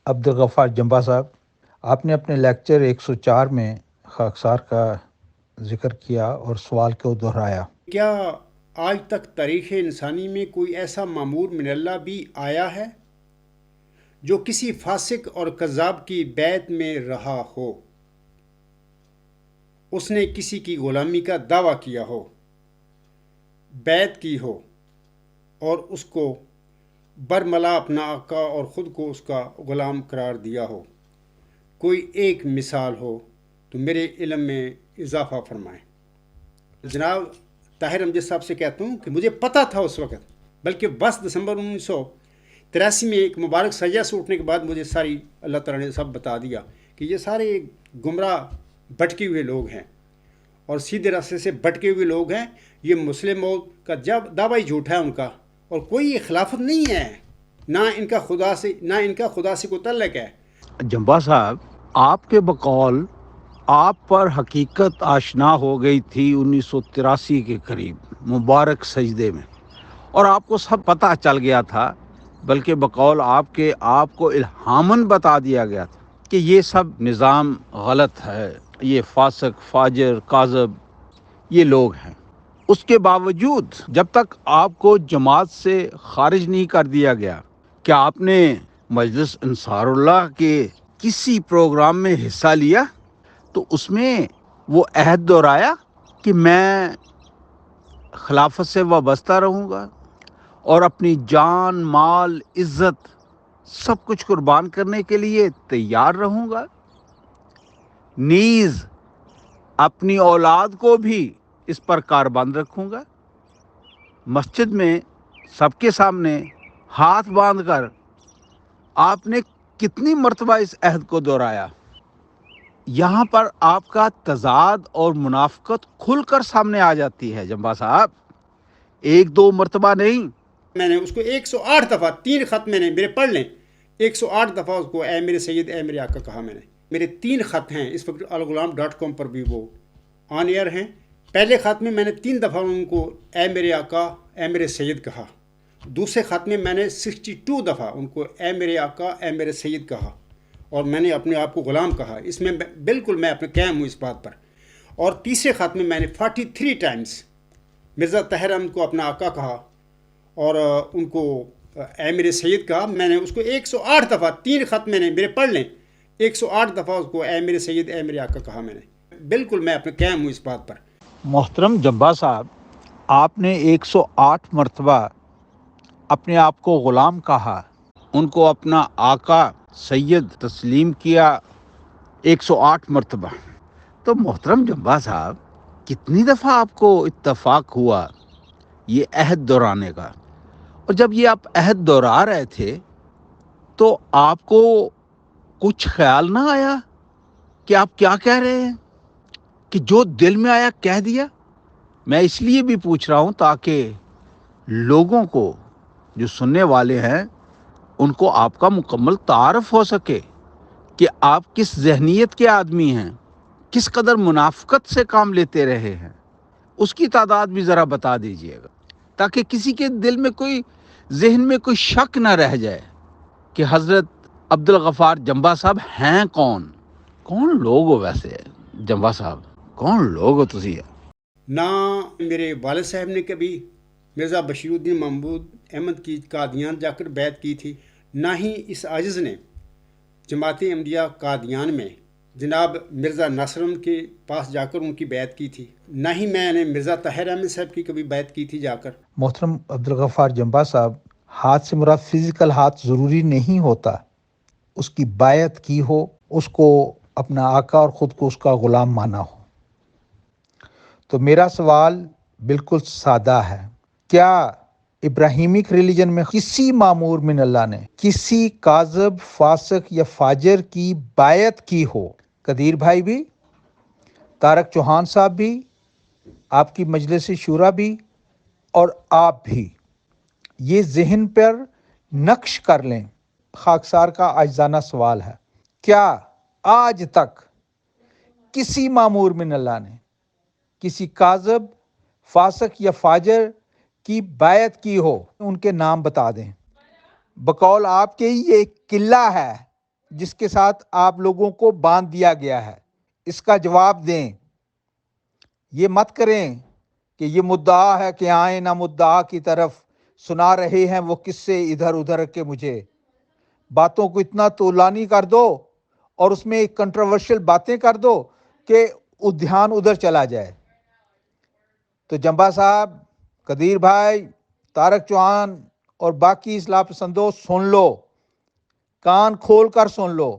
عبدالغفار جمبا صاحب، آپ نے اپنے لیکچر 104 میں خاکسار کا ذکر کیا اور سوال کو دہرایا۔ کیا آج تک تاریخ انسانی میں کوئی ایسا مامور من اللہ بھی آیا ہے جو کسی فاسق اور کذاب کی بیعت میں رہا ہو؟ اس نے کسی کی غلامی کا دعویٰ کیا ہو، بیعت کی ہو اور اس کو برملا اپنا آقا اور خود کو اس کا غلام قرار دیا ہو؟ کوئی ایک مثال ہو تو میرے علم میں اضافہ فرمائیں۔ جناب طاہر امجد صاحب سے کہتا ہوں کہ مجھے پتہ تھا اس وقت، بلکہ 10 دسمبر 1983 میں ایک مبارک سجدہ سے اٹھنے کے بعد مجھے ساری اللہ تعالیٰ نے سب بتا دیا کہ یہ سارے گمراہ بھٹکے ہوئے لوگ ہیں اور سیدھے راستے سے بھٹکے ہوئے لوگ ہیں۔ یہ مسلم موت کا جب دعویٰ ہی جھوٹا ہے ان کا، اور کوئی خلافت نہیں ہے، نہ ان کا خدا سے کوئی تعلق ہے۔ جمبا صاحب، آپ کے بقول آپ پر حقیقت آشنا ہو گئی تھی 1983 کے قریب مبارک سجدے میں، اور آپ کو سب پتہ چل گیا تھا، بلکہ بقول آپ کے آپ کو الہاماً بتا دیا گیا تھا کہ یہ سب نظام غلط ہے، یہ فاسق فاجر کاذب یہ لوگ ہیں۔ اس کے باوجود جب تک آپ کو جماعت سے خارج نہیں کر دیا گیا، کیا آپ نے مجلس انصار اللہ کے کسی پروگرام میں حصہ لیا تو اس میں وہ عہد دہرایا کہ میں خلافت سے وابستہ رہوں گا اور اپنی جان مال عزت سب کچھ قربان کرنے کے لیے تیار رہوں گا، نیز اپنی اولاد کو بھی اس پر کاربند رکھوں گا؟ مسجد میں سب کے سامنے ہاتھ باندھ کر آپ نے کتنی مرتبہ اس عہد کو دہرایا؟ یہاں پر آپ کا تضاد اور منافقت کھل کر سامنے آ جاتی ہے جمبا صاحب، 1-2 مرتبہ نہیں۔ میں نے اس کو 108 دفعہ 3 خط میں نے میرے پڑھ لیں، 108 دفعہ اس کو اے میرے سید اے میرے آقا کہا۔ میں نے میرے 3 خط ہیں اس وقت الغلام.com پر بھی وہ آن ایئر ہیں۔ پہلے خط میں نے 3 دفعہ ان کو اے میرے آقا اے میرے سید کہا، دوسرے خط میں نے 62 دفعہ ان کو اے میرے آقا اے میرے سید کہا، اور میں نے اپنے آپ کو غلام کہا۔ اس میں بالکل میں اپنے قائم ہوں اس بات پر۔ اور تیسرے خط میں نے 43 ٹائمز مرزا طاہر احمد کو اپنا آقا کہا اور ان کو اے میرے سید کہا۔ میں نے اس کو 108 دفعہ 3 خط میں نے میرے پڑھ لیں، 108 دفعہ اس کو اے میرے سید اے میرے آقا کہا۔ میں نے بالکل میں اپنے قائم ہوں اس بات پر۔ محترم جمبا صاحب، آپ نے 108 مرتبہ اپنے آپ کو غلام کہا، ان کو اپنا آقا سید تسلیم کیا 108 مرتبہ۔ تو محترم جمبا صاحب، کتنی دفعہ آپ کو اتفاق ہوا یہ عہد دہرانے کا؟ اور جب یہ آپ عہد دہرا رہے تھے تو آپ کو کچھ خیال نہ آیا کہ آپ کیا کہہ رہے ہیں، کہ جو دل میں آیا کہہ دیا؟ میں اس لیے بھی پوچھ رہا ہوں تاکہ لوگوں کو جو سننے والے ہیں ان کو آپ کا مکمل تعارف ہو سکے کہ آپ کس ذہنیت کے آدمی ہیں، کس قدر منافقت سے کام لیتے رہے ہیں، اس کی تعداد بھی ذرا بتا دیجئے گا، تاکہ کسی کے دل میں ذہن میں کوئی شک نہ رہ جائے کہ حضرت عبدالغفار جمبا صاحب ہیں کون لوگ ہو؟ ویسے جمبا صاحب کون لوگ ہو تسی؟ نہ میرے والد صاحب نے کبھی مرزا بشیر الدین محمود احمد کی قادیان جا کر بیعت کی تھی، نہ ہی اس عاجز نے جماعت احمدیہ قادیان میں جناب مرزا ناصر احمد کے پاس جا کر ان کی بیعت کی تھی، نہ ہی میں نے مرزا طاہر احمد صاحب کی کبھی بیعت کی تھی جا کر۔ محترم عبدالغفار جمبا صاحب، ہاتھ سے مراد فزیکل ہاتھ ضروری نہیں ہوتا، اس کی بیعت کی ہو، اس کو اپنا آقا اور خود کو اس کا غلام مانا ہو۔ تو میرا سوال بالکل سادہ ہے، کیا ابراہیمک ریلیجن میں کسی معمور من اللہ نے کسی کاذب فاسق یا فاجر کی بیعت کی ہو؟ قدیر بھائی بھی، طارق چوہان صاحب بھی، آپ کی مجلس شورا بھی، اور آپ بھی یہ ذہن پر نقش کر لیں۔ خاکسار کا عاجزانہ سوال ہے، کیا آج تک کسی معمور من اللہ نے کسی کاذب فاسق یا فاجر کی بیعت کی ہو؟ ان کے نام بتا دیں۔ بقول آپ کے یہ قلعہ ہے جس کے ساتھ آپ لوگوں کو باندھ دیا گیا ہے، اس کا جواب دیں۔ یہ مت کریں کہ یہ مدعا ہے کہ آئیں نہ مدعا کی طرف سنا رہے ہیں وہ قصے ادھر ادھر کے مجھے۔ باتوں کو اتنا طولانی کر دو اور اس میں کنٹروورشل باتیں کر دو کہ دھیان ادھر چلا جائے۔ تو جمبا صاحب، قدیر بھائی، طارق چوہان اور باقی اصلاح پسندوں، سن لو، کان کھول کر سن لو۔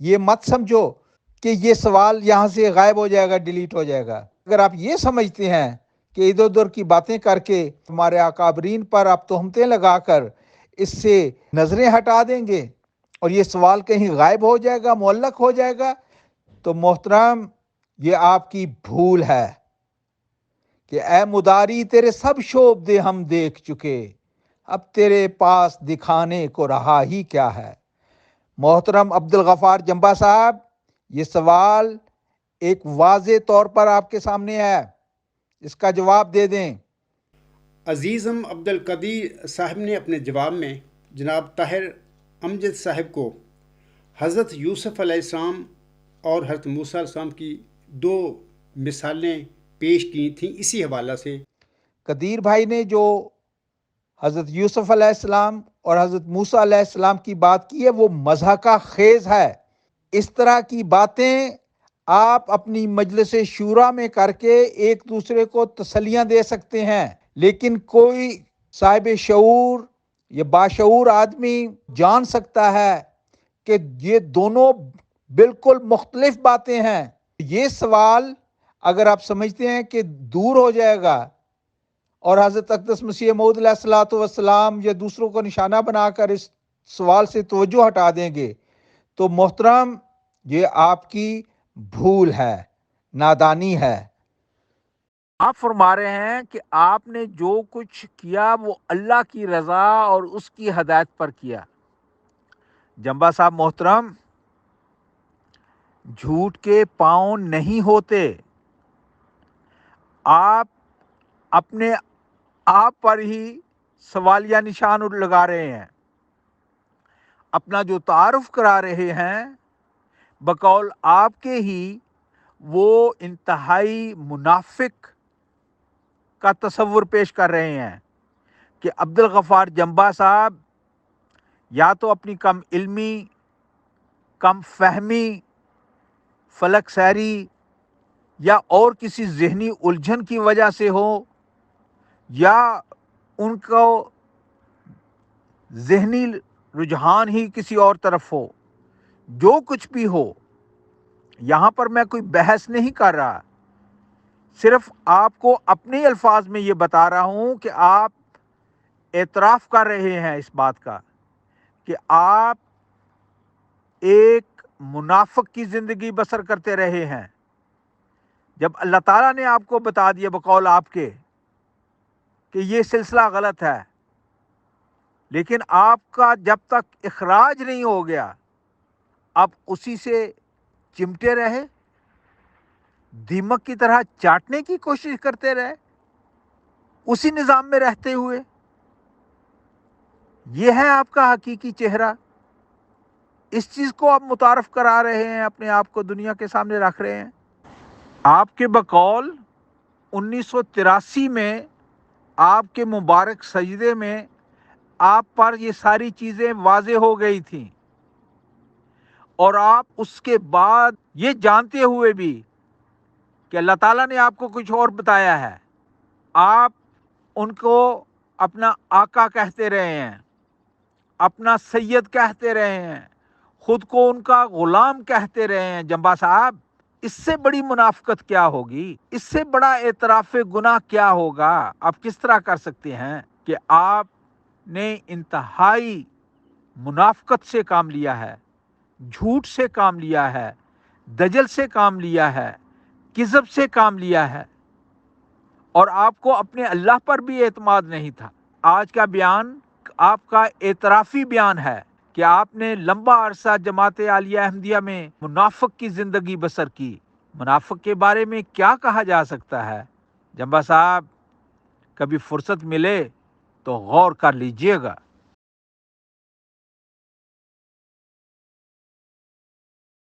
یہ مت سمجھو کہ یہ سوال یہاں سے غائب ہو جائے گا، ڈیلیٹ ہو جائے گا۔ اگر آپ یہ سمجھتے ہیں کہ ادھر ادھر کی باتیں کر کے ہمارے اکابرین پر آپ تہمتیں لگا کر اس سے نظریں ہٹا دیں گے اور یہ سوال کہیں غائب ہو جائے گا، معلق ہو جائے گا، تو محترم یہ آپ کی بھول ہے کہ اے مداری تیرے سب شعبے ہم دیکھ چکے، اب تیرے پاس دکھانے کو رہا ہی کیا ہے۔ محترم عبدالغفار جمبا صاحب، یہ سوال ایک واضح طور پر آپ کے سامنے ہے، اس کا جواب دے دیں۔ عزیزم عبد القدیر صاحب نے اپنے جواب میں جناب طاہر امجد صاحب کو حضرت یوسف علیہ السلام اور حضرت موسیٰ علیہ السلام کی 2 مثالیں پیش کی تھیں اسی حوالہ سے۔ قدیر بھائی نے جو حضرت یوسف علیہ السلام اور حضرت موسیٰ علیہ السلام کی بات کی ہے وہ مضحکہ خیز ہے۔ اس طرح کی باتیں آپ اپنی مجلس شورا میں کر کے ایک دوسرے کو تسلیاں دے سکتے ہیں، لیکن کوئی صاحب شعور یا باشعور آدمی جان سکتا ہے کہ یہ دونوں بالکل مختلف باتیں ہیں۔ یہ سوال اگر آپ سمجھتے ہیں کہ دور ہو جائے گا اور حضرت اقدس مسیح موعود علیہ الصلوۃ والسلام یا دوسروں کو نشانہ بنا کر اس سوال سے توجہ ہٹا دیں گے، تو محترم یہ آپ کی بھول ہے، نادانی ہے۔ آپ فرما رہے ہیں کہ آپ نے جو کچھ کیا وہ اللہ کی رضا اور اس کی ہدایت پر کیا۔ جمبا صاحب محترم، جھوٹ کے پاؤں نہیں ہوتے۔ آپ اپنے آپ پر ہی سوالیہ نشان لگا رہے ہیں۔ اپنا جو تعارف کرا رہے ہیں بقول آپ کے ہی، وہ انتہائی منافق کا تصور پیش کر رہے ہیں کہ عبدالغفار جمبا صاحب یا تو اپنی کم علمی، کم فہمی، فلک سیری یا اور کسی ذہنی الجھن کی وجہ سے ہو، یا ان کو ذہنی رجحان ہی کسی اور طرف ہو۔ جو کچھ بھی ہو، یہاں پر میں کوئی بحث نہیں کر رہا، صرف آپ کو اپنے الفاظ میں یہ بتا رہا ہوں کہ آپ اعتراف کر رہے ہیں اس بات کا کہ آپ ایک منافق کی زندگی بسر کرتے رہے ہیں، جب اللہ تعالیٰ نے آپ کو بتا دیا بقول آپ کے کہ یہ سلسلہ غلط ہے، لیکن آپ کا جب تک اخراج نہیں ہو گیا آپ اسی سے چمٹے رہے، دیمک کی طرح چاٹنے کی کوشش کرتے رہے، اسی نظام میں رہتے ہوئے۔ یہ ہے آپ کا حقیقی چہرہ۔ اس چیز کو آپ متعارف کرا رہے ہیں، اپنے آپ کو دنیا کے سامنے رکھ رہے ہیں۔ آپ کے بقول 1983 میں آپ کے مبارک سجدے میں آپ پر یہ ساری چیزیں واضح ہو گئی تھیں، اور آپ اس کے بعد یہ جانتے ہوئے بھی کہ اللہ تعالیٰ نے آپ کو کچھ اور بتایا ہے، آپ ان کو اپنا آقا کہتے رہے ہیں، اپنا سید کہتے رہے ہیں، خود کو ان کا غلام کہتے رہے ہیں۔ جمبا صاحب، اس سے بڑی منافقت کیا ہوگی؟ اس سے بڑا اعتراف گناہ کیا ہوگا؟ آپ کس طرح کر سکتے ہیں کہ آپ نے انتہائی منافقت سے کام لیا ہے، جھوٹ سے کام لیا ہے، دجل سے کام لیا ہے، کذب سے کام لیا ہے، اور آپ کو اپنے اللہ پر بھی اعتماد نہیں تھا۔ آج کا بیان آپ کا اعترافی بیان ہے کہ آپ نے لمبا عرصہ جماعت عالیہ احمدیہ میں منافق کی زندگی بسر کی۔ منافق کے بارے میں کیا کہا جا سکتا ہے؟ جمبا صاحب، کبھی فرصت ملے تو غور کر لیجئے گا۔